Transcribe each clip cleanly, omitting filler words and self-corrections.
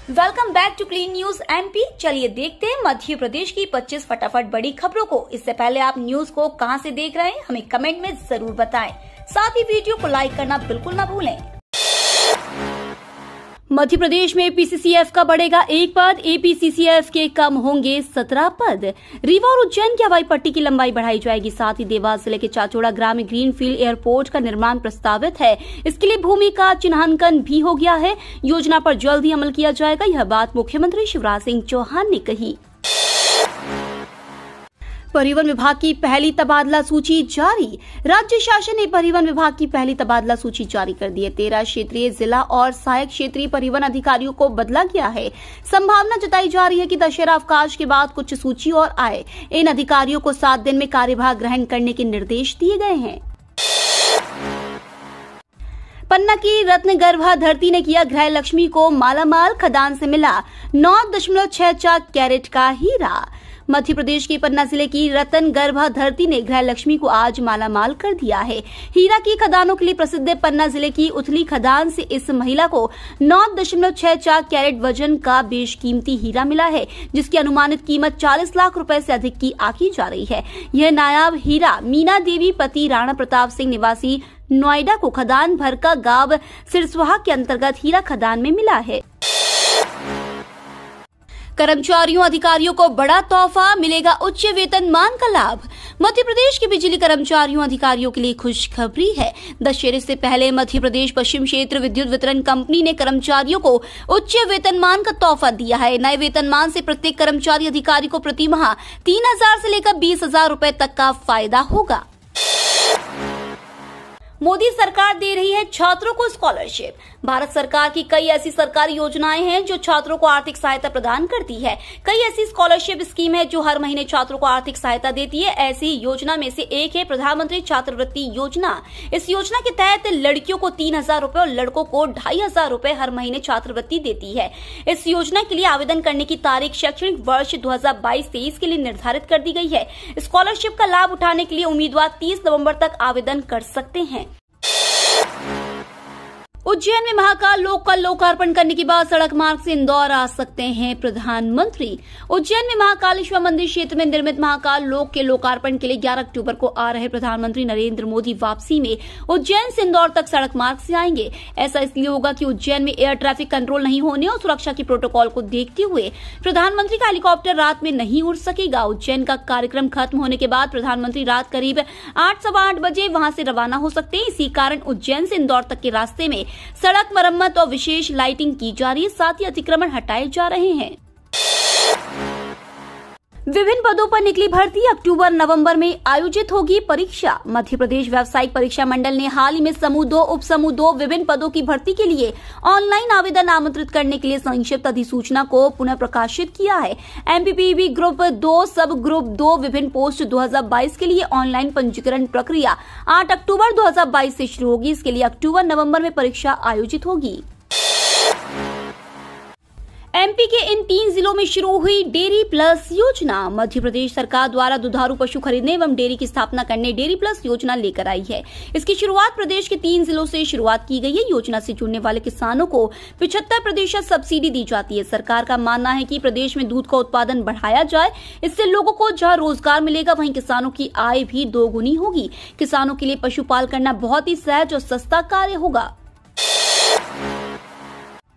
Welcome back to clean news MP. चलिए देखते हैं मध्य प्रदेश की 25 फटाफट बड़ी खबरों को। इससे पहले आप न्यूज को कहां से देख रहे हैं हमें कमेंट में जरूर बताएं। साथ ही वीडियो को लाइक करना बिल्कुल न भूलें। मध्य प्रदेश में पीसीसीएफ का बढ़ेगा 1 पद, एपीसीसीएफ के कम होंगे 17 पद। रीवा और उज्जैन की हवाई पट्टी की लंबाई बढ़ाई जाएगी। साथ ही देवास जिले के चाचौड़ा ग्राम में ग्रीनफील्ड एयरपोर्ट का निर्माण प्रस्तावित है। इसके लिए भूमि का चिन्हांकन भी हो गया है। योजना पर जल्द ही अमल किया जाएगा। यह बात मुख्यमंत्री शिवराज सिंह चौहान ने कही। परिवहन विभाग की पहली तबादला सूची जारी। राज्य शासन ने परिवहन विभाग की पहली तबादला सूची जारी कर दी है। 13 क्षेत्रीय, जिला और सहायक क्षेत्रीय परिवहन अधिकारियों को बदला गया है। संभावना जताई जा रही है कि दशहरा अवकाश के बाद कुछ सूची और आए। इन अधिकारियों को 7 दिन में कार्यभार ग्रहण करने के निर्देश दिए गए हैं। पन्ना की रत्न गर्भा धरती ने किया गृह लक्ष्मी को मालामाल। खदान से मिला 9.64 कैरेट का हीरा। मध्य प्रदेश के पन्ना जिले की रतन गर्भा धरती ने गृह लक्ष्मी को आज मालामाल कर दिया है। हीरा की खदानों के लिए प्रसिद्ध पन्ना जिले की उथली खदान से इस महिला को 9.64 कैरेट वजन का बेशकीमती हीरा मिला है, जिसकी अनुमानित कीमत 40 लाख रुपए से अधिक की आंकी जा रही है। यह नायाब हीरा मीना देवी पति राणा प्रताप सिंह निवासी नोएडा को खदान भरका गांव सिरस्वाहा के अंतर्गत हीरा खदान में मिला है। कर्मचारियों अधिकारियों को बड़ा तोहफा, मिलेगा उच्च वेतनमान का लाभ। मध्य प्रदेश के बिजली कर्मचारियों अधिकारियों के लिए खुशखबरी है। दशहरे से पहले मध्य प्रदेश पश्चिम क्षेत्र विद्युत वितरण कंपनी ने कर्मचारियों को उच्च वेतनमान का तोहफा दिया है। नए वेतनमान से प्रत्येक कर्मचारी अधिकारी को प्रति माह 3,000 से लेकर 20,000 रुपए तक का फायदा होगा। मोदी सरकार दे रही है छात्रों को स्कॉलरशिप। भारत सरकार की कई ऐसी सरकारी योजनाएं हैं जो छात्रों को आर्थिक सहायता प्रदान करती है। कई ऐसी स्कॉलरशिप स्कीम है जो हर महीने छात्रों को आर्थिक सहायता देती है। ऐसी योजना में से एक है प्रधानमंत्री छात्रवृत्ति योजना। इस योजना के तहत लड़कियों को 3,000 रुपए और लड़कों को 2,500 रुपए हर महीने छात्रवृत्ति देती है। इस योजना के लिए आवेदन करने की तारीख शैक्षणिक वर्ष 2022-23 के लिए निर्धारित कर दी गई है। स्कॉलरशिप का लाभ उठाने के लिए उम्मीदवार 30 नवंबर तक आवेदन कर सकते हैं। उज्जैन में महाकाल लोक का लोकार्पण करने के बाद सड़क मार्ग से इंदौर आ सकते हैं प्रधानमंत्री। उज्जैन में महाकालेश्वर मंदिर क्षेत्र में निर्मित महाकाल लोक के लोकार्पण के लिए 11 अक्टूबर को आ रहे प्रधानमंत्री नरेंद्र मोदी वापसी में उज्जैन से इंदौर तक सड़क मार्ग से आएंगे। ऐसा इसलिए होगा कि उज्जैन में एयर ट्रैफिक कंट्रोल नहीं होने और सुरक्षा के प्रोटोकॉल को देखते हुए प्रधानमंत्री का हेलीकॉप्टर रात में नहीं उड़ सकेगा। उज्जैन का कार्यक्रम खत्म होने के बाद प्रधानमंत्री रात करीब 8, सवा 8 बजे वहां से रवाना हो सकते हैं। इसी कारण उज्जैन से इंदौर तक के रास्ते में सड़क मरम्मत और विशेष लाइटिंग की जा रही है। साथ ही अतिक्रमण हटाए जा रहे हैं। विभिन्न पदों पर निकली भर्ती, अक्टूबर नवंबर में आयोजित होगी परीक्षा। मध्य प्रदेश व्यावसायिक परीक्षा मंडल ने हाल ही में समूह 2, उप समूह 2 विभिन्न पदों की भर्ती के लिए ऑनलाइन आवेदन आमंत्रित करने के लिए संक्षिप्त अधिसूचना को पुनः प्रकाशित किया है। एमपीपीबी ग्रुप 2, सब ग्रुप 2 विभिन्न पोस्ट 2022 के लिए ऑनलाइन पंजीकरण प्रक्रिया 8 अक्टूबर 2022 से शुरू होगी। इसके लिए अक्टूबर नवम्बर में परीक्षा आयोजित होगी। एमपी के इन 3 जिलों में शुरू हुई डेयरी प्लस योजना। मध्य प्रदेश सरकार द्वारा दुधारू पशु खरीदने एवं डेयरी की स्थापना करने डेयरी प्लस योजना लेकर आई है। इसकी शुरुआत प्रदेश के 3 जिलों से शुरुआत की गई है। योजना से जुड़ने वाले किसानों को 75% सब्सिडी दी जाती है। सरकार का मानना है कि प्रदेश में दूध का उत्पादन बढ़ाया जाए। इससे लोगों को जहां रोजगार मिलेगा वहीं किसानों की आय भी दोगुनी होगी। किसानों के लिए पशुपालन करना बहुत ही सहज और सस्ता कार्य होगा।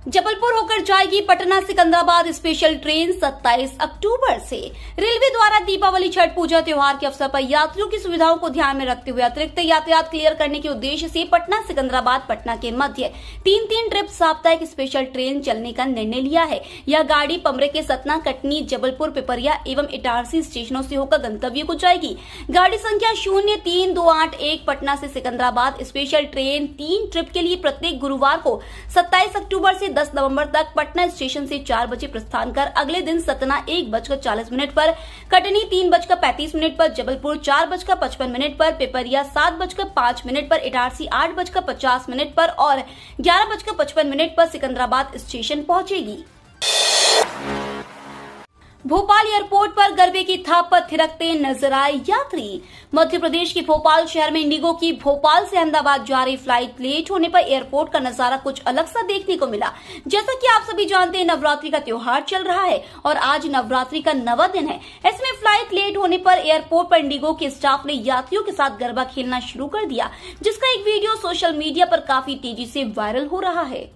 जबलपुर होकर जाएगी पटना सिकंदराबाद स्पेशल ट्रेन 27 अक्टूबर से। रेलवे द्वारा दीपावली छठ पूजा त्योहार के अवसर पर यात्रियों की सुविधाओं को ध्यान में रखते हुए अतिरिक्त यातायात क्लियर करने के उद्देश्य से पटना सिकंदराबाद पटना के मध्य 3 ट्रिप साप्ताहिक स्पेशल ट्रेन चलने का निर्णय लिया है। यह गाड़ी पमरे के सतना, कटनी, जबलपुर, पिपरिया एवं इटारसी स्टेशनों से होकर गंतव्य को जाएगी। गाड़ी संख्या 03281 पटना से सिकंदराबाद स्पेशल ट्रेन 3 ट्रिप के लिए प्रत्येक गुरुवार को 27 अक्टूबर से 10 नवंबर तक पटना स्टेशन से 4 बजे प्रस्थान कर अगले दिन सतना 1:40 पर, कटनी 3:35 पर, जबलपुर 4:55 पर, पिपरिया 7:05 पर, इटारसी 8:50 पर और 11:55 पर सिकंदराबाद स्टेशन पहुंचेगी। भोपाल एयरपोर्ट पर गरबे की थाप पर थिरकते नजर आए यात्री। मध्य प्रदेश के भोपाल शहर में इंडिगो की भोपाल से अहमदाबाद जा रही फ्लाइट लेट होने पर एयरपोर्ट का नजारा कुछ अलग सा देखने को मिला। जैसा कि आप सभी जानते हैं, नवरात्रि का त्योहार चल रहा है और आज नवरात्रि का 9वां दिन है। ऐसे में फ्लाइट लेट होने पर एयरपोर्ट पर इंडिगो के स्टाफ ने यात्रियों के साथ गरबा खेलना शुरू कर दिया, जिसका एक वीडियो सोशल मीडिया पर काफी तेजी से वायरल हो रहा है।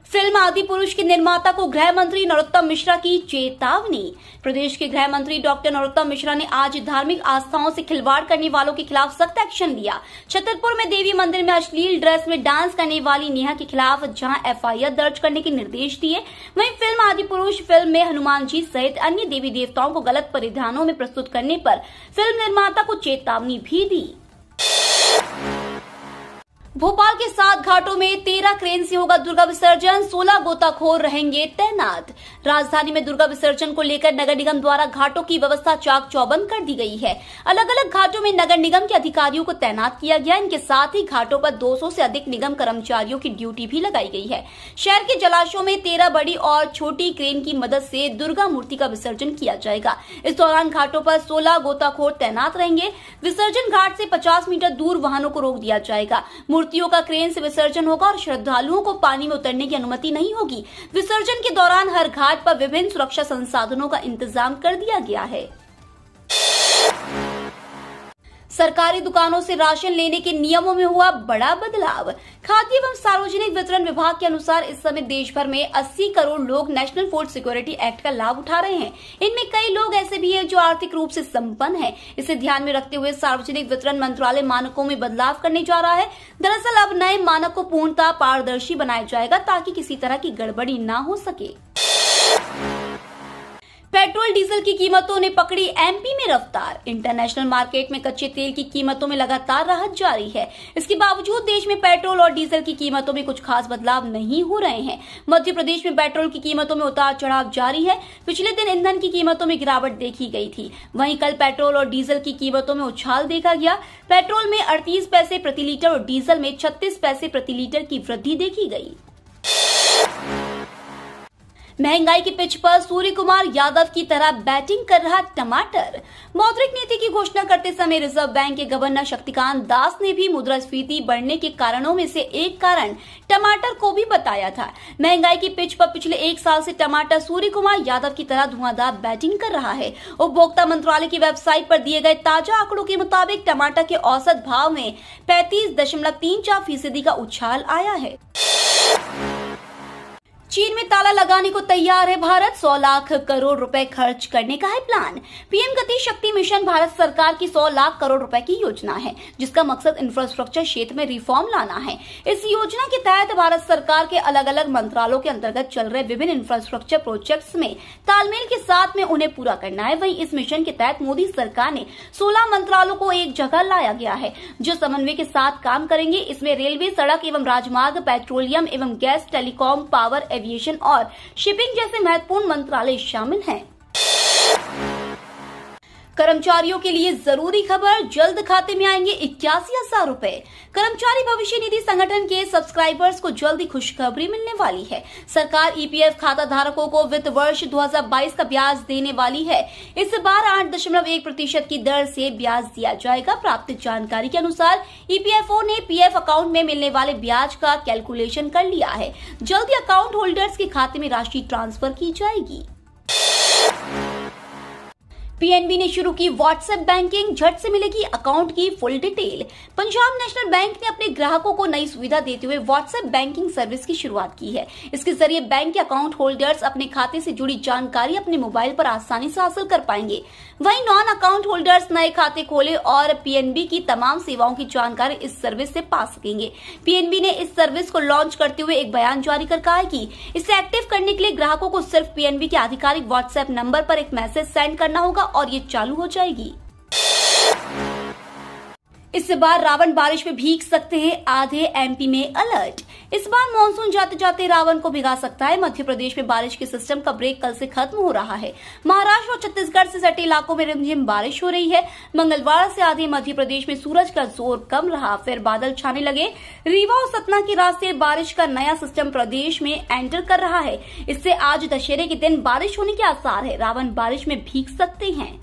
फिल्म आदिपुरुष के निर्माता को गृह मंत्री नरोत्तम मिश्रा की चेतावनी। प्रदेश के गृह मंत्री डॉक्टर नरोत्तम मिश्रा ने आज धार्मिक आस्थाओं से खिलवाड़ करने वालों के खिलाफ सख्त एक्शन लिया। छतरपुर में देवी मंदिर में अश्लील ड्रेस में डांस करने वाली नेहा के खिलाफ जहां एफआईआर दर्ज करने के निर्देश दिए, वहीं फिल्म आदिपुरुष फिल्म में हनुमान जी सहित अन्य देवी देवताओं को गलत परिधानों में प्रस्तुत करने पर फिल्म निर्माता को चेतावनी भी दी। भोपाल के 7 घाटों में 13 क्रेन से होगा दुर्गा विसर्जन, 16 गोताखोर रहेंगे तैनात। राजधानी में दुर्गा विसर्जन को लेकर नगर निगम द्वारा घाटों की व्यवस्था चाक चौबंद कर दी गई है। अलग अलग घाटों में नगर निगम के अधिकारियों को तैनात किया गया। इनके साथ ही घाटों पर 200 से अधिक निगम कर्मचारियों की ड्यूटी भी लगाई गई है। शहर के जलाशयों में 13 बड़ी और छोटी क्रेन की मदद से दुर्गा मूर्ति का विसर्जन किया जाएगा। इस दौरान घाटों पर 16 गोताखोर तैनात रहेंगे। विसर्जन घाट से 50 मीटर दूर वाहनों को रोक दिया जाएगा। मूर्तियों का क्रेन से विसर्जन होगा और श्रद्धालुओं को पानी में उतरने की अनुमति नहीं होगी। विसर्जन के दौरान हर घाट पर विभिन्न सुरक्षा संसाधनों का इंतजाम कर दिया गया है। सरकारी दुकानों से राशन लेने के नियमों में हुआ बड़ा बदलाव। खाद्य एवं सार्वजनिक वितरण विभाग के अनुसार इस समय देश भर में 80 करोड़ लोग नेशनल फूड सिक्योरिटी एक्ट का लाभ उठा रहे हैं। इनमें कई लोग ऐसे भी हैं जो आर्थिक रूप से संपन्न हैं। इसे ध्यान में रखते हुए सार्वजनिक वितरण मंत्रालय मानकों में बदलाव करने जा रहा है। दरअसल अब नए मानक को पूर्णतः पारदर्शी बनाया जाएगा ताकि किसी तरह की गड़बड़ी न हो सके। पेट्रोल डीजल की कीमतों ने पकड़ी एमपी में रफ्तार। इंटरनेशनल मार्केट में कच्चे तेल की कीमतों में लगातार राहत जारी है। इसके बावजूद देश में पेट्रोल और डीजल की कीमतों में कुछ खास बदलाव नहीं हो रहे हैं। मध्य प्रदेश में पेट्रोल की कीमतों में उतार चढ़ाव जारी है। पिछले दिन ईंधन की कीमतों में गिरावट देखी गई थी। वहीं कल पेट्रोल और डीजल की कीमतों में उछाल देखा गया। पेट्रोल में 38 पैसे प्रति लीटर और डीजल में 36 पैसे प्रति लीटर की वृद्धि देखी गई। महंगाई की पिच पर सूर्य कुमार यादव की तरह बैटिंग कर रहा टमाटर। मौद्रिक नीति की घोषणा करते समय रिजर्व बैंक के गवर्नर शक्तिकांत दास ने भी मुद्रास्फीति बढ़ने के कारणों में से एक कारण टमाटर को भी बताया था। महंगाई की पिच पर पिछले 1 साल से टमाटर सूर्य कुमार यादव की तरह धुआंधार बैटिंग कर रहा है। उपभोक्ता मंत्रालय की वेबसाइट पर दिए गए ताजा आंकड़ों के मुताबिक टमाटर के औसत भाव में 35.34% का उछाल आया है। चीन में ताला लगाने को तैयार है भारत। 100 लाख करोड़ रुपए खर्च करने का है प्लान। पीएम गति शक्ति मिशन भारत सरकार की 100 लाख करोड़ रुपए की योजना है, जिसका मकसद इंफ्रास्ट्रक्चर क्षेत्र में रिफॉर्म लाना है। इस योजना के तहत भारत सरकार के अलग अलग मंत्रालयों के अंतर्गत चल रहे विभिन्न इंफ्रास्ट्रक्चर प्रोजेक्ट्स में तालमेल के साथ में उन्हें पूरा करना है। वहीं इस मिशन के तहत मोदी सरकार ने 16 मंत्रालयों को एक जगह लाया गया है, जो समन्वय के साथ काम करेंगे। इसमें रेलवे, सड़क एवं राजमार्ग, पेट्रोलियम एवं गैस, टेलीकॉम, पावर, एविएशन और शिपिंग जैसे महत्वपूर्ण मंत्रालय शामिल हैं। कर्मचारियों के लिए जरूरी खबर, जल्द खाते में आएंगे 81,000 रुपए। कर्मचारी भविष्य निधि संगठन के सब्सक्राइबर्स को जल्द ही खुशखबरी मिलने वाली है। सरकार ईपीएफ खाता धारकों को वित्त वर्ष 2022 का ब्याज देने वाली है। इस बार 8.1% की दर से ब्याज दिया जाएगा। प्राप्त जानकारी के अनुसार ईपीएफओ ने पीएफ अकाउंट में मिलने वाले ब्याज का कैलकुलेशन कर लिया है। जल्द ही अकाउंट होल्डर्स के खाते में राशि ट्रांसफर की जाएगी। पीएनबी ने शुरू की व्हाट्सएप बैंकिंग, झट से मिलेगी अकाउंट की full detail. Punjab national bank ने अपने ग्राहकों को नई सुविधा देते हुए व्हाट्सएप बैंकिंग सर्विस की शुरुआत की है। इसके जरिए बैंक के अकाउंट होल्डर्स अपने खाते से जुड़ी जानकारी अपने मोबाइल पर आसानी से हासिल कर पाएंगे। वहीं नॉन अकाउंट होल्डर्स नए खाते खोले और पीएनबी की तमाम सेवाओं की जानकारी इस सर्विस से पा सकेंगे। पीएनबी ने इस सर्विस को लॉन्च करते हुए एक बयान जारी कर कहा है कि इसे एक्टिव करने के लिए ग्राहकों को सिर्फ पीएनबी के आधिकारिक व्हाट्सएप नंबर पर एक मैसेज सेंड करना होगा और ये चालू हो जाएगी। इस बार रावण बारिश में भीग सकते हैं, आधे एमपी में अलर्ट। इस बार मानसून जाते जाते रावण को भिगा सकता है। मध्य प्रदेश में बारिश के सिस्टम का ब्रेक कल से खत्म हो रहा है। महाराष्ट्र और छत्तीसगढ़ से सटे इलाकों में रिमझिम बारिश हो रही है। मंगलवार से आधे मध्य प्रदेश में सूरज का जोर कम रहा, फिर बादल छाने लगे। रीवा और सतना के रास्ते बारिश का नया सिस्टम प्रदेश में एंटर कर रहा है। इससे आज दशहरे के दिन बारिश होने के आसार है। रावण बारिश में भीग सकते हैं।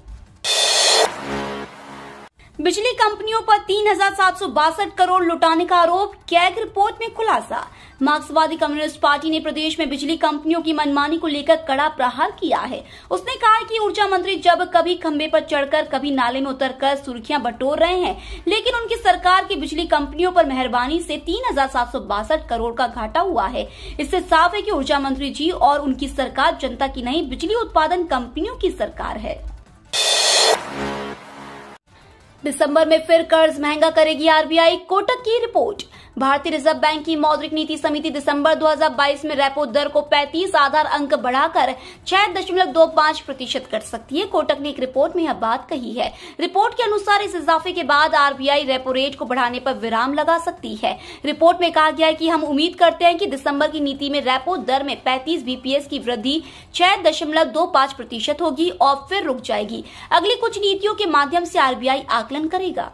बिजली कंपनियों पर 3,762 करोड़ लुटाने का आरोप, कैग रिपोर्ट में खुलासा। मार्क्सवादी कम्युनिस्ट पार्टी ने प्रदेश में बिजली कंपनियों की मनमानी को लेकर कड़ा प्रहार किया है। उसने कहा है कि ऊर्जा मंत्री जब कभी खंबे पर चढ़कर कभी नाले में उतरकर सुर्खियां बटोर रहे हैं, लेकिन उनकी सरकार की बिजली कंपनियों पर मेहरबानी से 3,762 करोड़ का घाटा हुआ है। इससे साफ है कि ऊर्जा मंत्री जी और उनकी सरकार जनता की नहीं, बिजली उत्पादन कंपनियों की सरकार है। दिसंबर में फिर कर्ज महंगा करेगी आरबीआई, कोटक की रिपोर्ट। भारतीय रिजर्व बैंक की मौद्रिक नीति समिति दिसंबर 2022 में रेपो दर को 35 आधार अंक बढ़ाकर 6.25% कर सकती है। कोटक ने एक रिपोर्ट में यह बात कही है। रिपोर्ट के अनुसार इस इजाफे के बाद आरबीआई रेपो रेट को बढ़ाने पर विराम लगा सकती है। रिपोर्ट में कहा गया है कि हम उम्मीद करते हैं कि दिसंबर की नीति में रेपो दर में 35 बीपीएस की वृद्धि 6.25% होगी और फिर रुक जाएगी। अगली कुछ नीतियों के माध्यम से आरबीआई आकलन करेगा।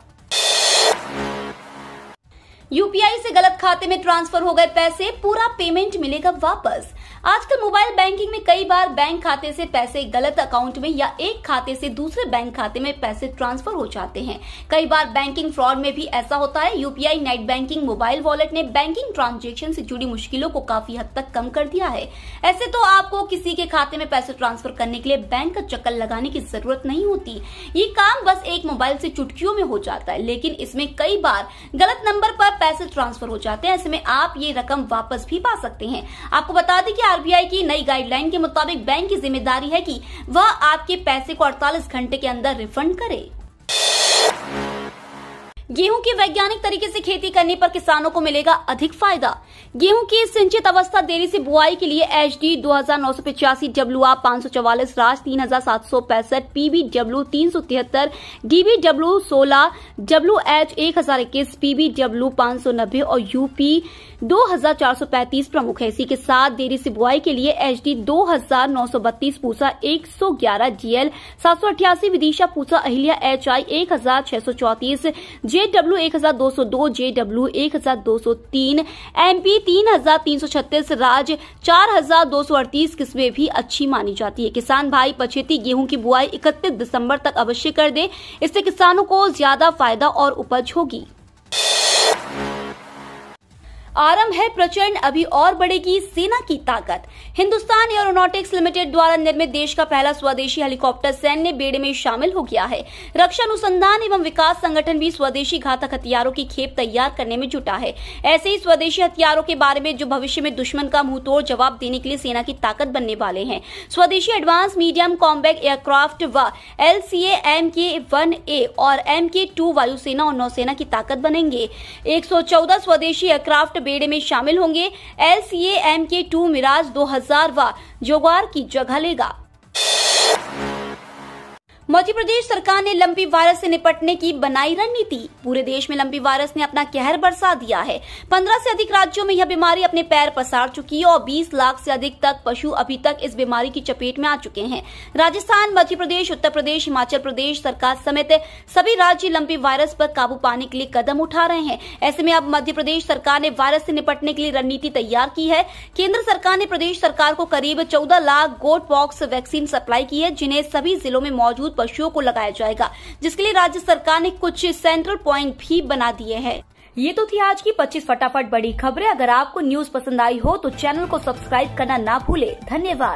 यूपीआई से गलत खाते में ट्रांसफर हो गए पैसे, पूरा पेमेंट मिलेगा वापस। आजकल मोबाइल बैंकिंग में कई बार बैंक खाते से पैसे गलत अकाउंट में या एक खाते से दूसरे बैंक खाते में पैसे ट्रांसफर हो जाते हैं। कई बार बैंकिंग फ्रॉड में भी ऐसा होता है। UPI net banking mobile wallet ने बैंकिंग ट्रांजैक्शन से जुड़ी मुश्किलों को काफी हद तक कम कर दिया है। ऐसे तो आपको किसी के खाते में पैसे ट्रांसफर करने के लिए बैंक का चक्कर लगाने की जरूरत नहीं होती। ये काम बस एक मोबाइल से चुटकियों में हो जाता है, लेकिन इसमें कई बार गलत नंबर पर पैसे ट्रांसफर हो जाते हैं। ऐसे में आप ये रकम वापस भी पा सकते हैं। आपको बता दें कि आरबीआई की नई गाइडलाइन के मुताबिक बैंक की जिम्मेदारी है कि वह आपके पैसे को 48 घंटे के अंदर रिफंड करे। गेहूं की वैज्ञानिक तरीके से खेती करने पर किसानों को मिलेगा अधिक फायदा। गेहूं की सिंचित अवस्था देरी से बुआई के लिए HD 2985, WA 544, राज 3765, PBW 373, DBW 16, WH 1021, PBW 590 और UP 2435 प्रमुख है। इसी के साथ देरी से बुआई के लिए HD 2932, Pusa 111, GL 788, Vidisha Pusa Ahilya HI 1634, JW 1202, JW 1203, MP 3336, राज 4238 किस्में भी अच्छी मानी जाती है। किसान भाई पछेती गेहूं की बुआई 31 दिसंबर तक अवश्य कर दे। इससे किसानों को ज्यादा फायदा और उपज होगी। आरंभ है प्रचंड, अभी और बढ़ेगी सेना की ताकत। हिंदुस्तान एरोनॉटिक्स लिमिटेड द्वारा निर्मित देश का पहला स्वदेशी हेलीकॉप्टर सैन्य बेड़े में शामिल हो गया है। रक्षा अनुसंधान एवं विकास संगठन भी स्वदेशी घातक हथियारों की खेप तैयार करने में जुटा है। ऐसे ही स्वदेशी हथियारों के बारे में जो भविष्य में दुश्मन का मुंहतोड़ जवाब देने के लिए सेना की ताकत बनने वाले हैं। स्वदेशी एडवांस मीडियम कॉम्बैट एयरक्राफ्ट व LCA MK-1A और MK-2 वायुसेना और नौसेना की ताकत बनेंगे। 114 स्वदेशी एयरक्राफ्ट बेड़े में शामिल होंगे। LCA MK-2 मिराज 2000 व जगुआर की जगह लेगा। मध्य प्रदेश सरकार ने लंपी वायरस से निपटने की बनाई रणनीति। पूरे देश में लंपी वायरस ने अपना कहर बरसा दिया है। 15 से अधिक राज्यों में यह बीमारी अपने पैर पसार चुकी है और 20 लाख से अधिक तक पशु अभी तक इस बीमारी की चपेट में आ चुके हैं। राजस्थान, मध्य प्रदेश, उत्तर प्रदेश, हिमाचल प्रदेश सरकार समेत सभी राज्य लंपी वायरस पर काबू पाने के लिए कदम उठा रहे हैं। ऐसे में अब मध्य प्रदेश सरकार ने वायरस से निपटने के लिए रणनीति तैयार की है। केंद्र सरकार ने प्रदेश सरकार को करीब 14 lakh goat pox vaccine supply की है, जिन्हें सभी जिलों में मौजूद पशुओं को लगाया जाएगा, जिसके लिए राज्य सरकार ने कुछ सेंट्रल पॉइंट भी बना दिए हैं। ये तो थी आज की 25 फटाफट बड़ी खबरें। अगर आपको न्यूज पसंद आई हो तो चैनल को सब्सक्राइब करना ना भूले। धन्यवाद।